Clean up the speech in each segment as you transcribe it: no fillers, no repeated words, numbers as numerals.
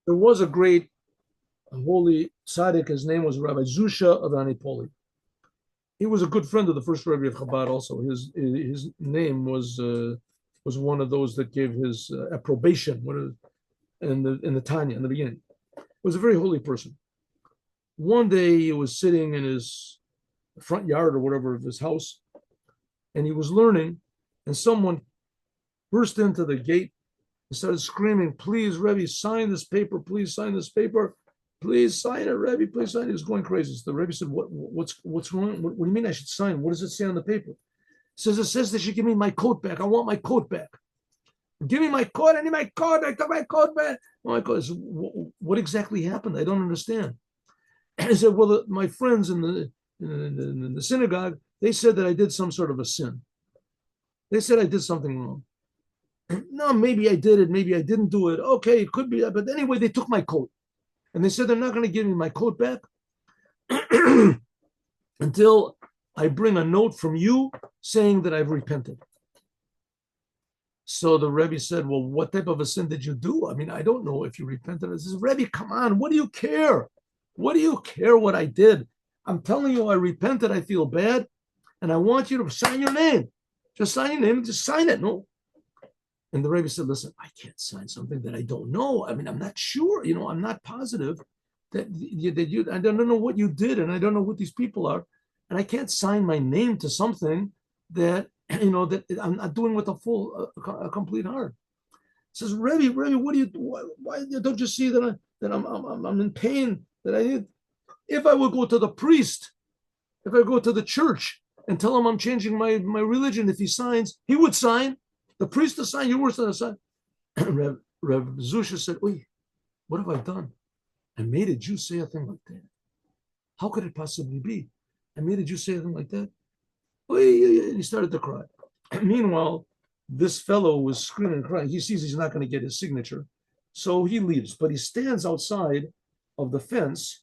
There was a great holy tzaddik. His name was Rabbi Zusia of Anipoli. He was a good friend of the first Rebbe of Chabad. Also, his name was one of those that gave his approbation. In the Tanya in the beginning, was a very holy person. One day he was sitting in his front yard or whatever of his house, and he was learning, and someone burst into the gate and started screaming, "Please, Rebbe, sign this paper. Please sign this paper. Please sign it, Rebbe. Please sign it." He was going crazy. So the Rebbe said, what's wrong? What do you mean I should sign? What does it say on the paper? It says they should give me my coat back. I want my coat back. Give me my coat. I need my coat. I got my coat back. My coat. Said, what exactly happened? I don't understand. I said, well, my friends in the synagogue, they said that I did some sort of a sin. They said I did something wrong. No, maybe I did it. Maybe I didn't do it. Okay, it could be that. But anyway, they took my coat. And they said they're not going to give me my coat back until I bring a note from you saying that I've repented. So the Rebbe said, well, what type of a sin did you do? I mean, I don't know if you repented. I says, Rebbe, come on. What do you care? What do you care what I did? I'm telling you, I repented. I feel bad. And I want you to sign your name. Just sign your name. Just sign it. No. And the Rebbe said, listen, I can't sign something that I don't know. I mean, I'm not sure. I'm not positive that I don't know what you did. And I don't know what these people are. And I can't sign my name to something that that I'm not doing with a complete heart. It says, Rebbe, what do you? Why don't you see that I'm in pain? That I need. If I would go to the priest, if I go to the church and tell him I'm changing my religion, if he signs, he would sign. The priest to sign, you were to sign. Rav Zusia said, "Oi, what have I done? I made a Jew say a thing like that. How could it possibly be? I made a Jew say a thing like that." And he started to cry. Meanwhile, this fellow was screaming and crying. He sees he's not going to get his signature. So he leaves, but he stands outside of the fence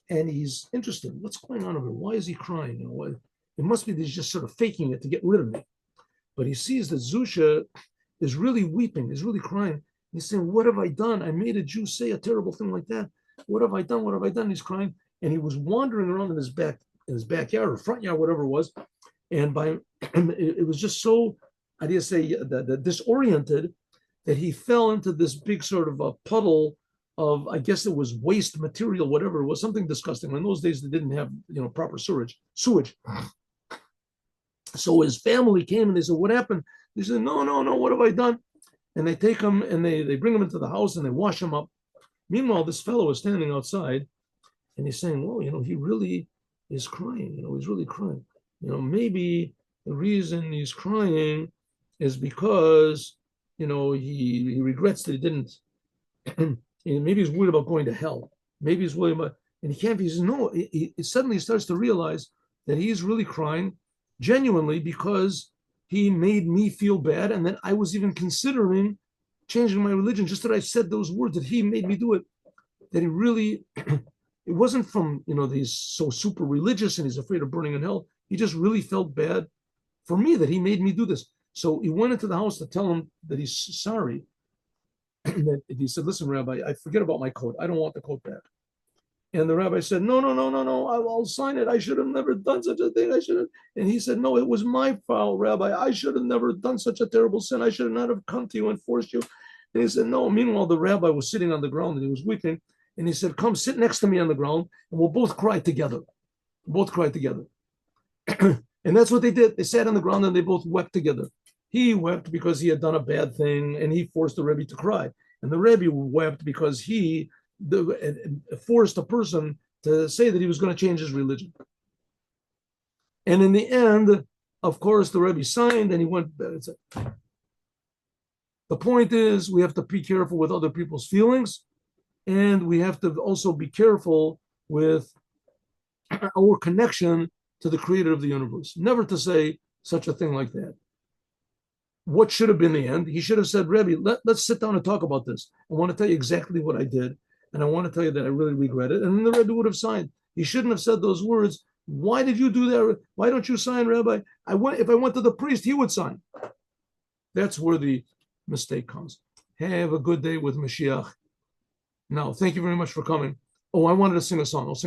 and he's interested. What's going on over here? Why is he crying? It must be that he's just sort of faking it to get rid of me. But he sees that Zusha is really weeping, is really crying. He's saying, what have I done? I made a Jew say a terrible thing like that. What have I done? What have I done? He's crying. And he was wandering around in his backyard or front yard, whatever it was, and it was just so, how do you say, disoriented that he fell into this big sort of a puddle of, I guess it was waste material, whatever it was, something disgusting. In those days, they didn't have proper sewage. So his family came and they said, "What happened?" They said, "No, what have I done?" And they take him and they bring him into the house and they wash him up. Meanwhile, this fellow is standing outside and he's saying, "Well, he really is crying. He's really crying." Maybe the reason he's crying is because, he regrets that he didn't. Maybe he's worried about going to hell. Maybe he's worried about, and he can't. He says no. He suddenly starts to realize that he's really crying genuinely because he made me feel bad, and that I was even considering changing my religion just that I said those words, that he made me do it. That he really, it wasn't from that he's so super religious and he's afraid of burning in hell. He just really felt bad for me that he made me do this. So he went into the house to tell him that he's sorry. And he said, "Listen, Rabbi, I forget about my coat. I don't want the coat back." And the rabbi said, "No, I'll sign it. I should have never done such a thing. I should have." And he said, "No, it was my fault, Rabbi. I should have never done such a terrible sin. I should not have come to you and forced you." And he said, "No." Meanwhile, the rabbi was sitting on the ground and he was weeping. And he said, "Come, sit next to me on the ground and we'll both cry together." Both cried together. And that's what they did. They sat on the ground and they both wept together. He wept because he had done a bad thing and he forced the Rebbe to cry. And the Rebbe wept because he forced a person to say that he was going to change his religion. And in the end, of course, the Rebbe signed and he went. The point is, we have to be careful with other people's feelings, and we have to also be careful with our connection to the creator of the universe. Never to say such a thing like that. What should have been the end? He should have said, "Rebbe, let's sit down and talk about this. I want to tell you exactly what I did, and I want to tell you that I really regret it." And then the Rebbe would have signed. He shouldn't have said those words. "Why did you do that? Why don't you sign, Rabbi? If I went to the priest, he would sign." That's where the mistake comes. Have a good day with Mashiach. No, thank you very much for coming. Oh, I wanted to sing a song. I'll sing.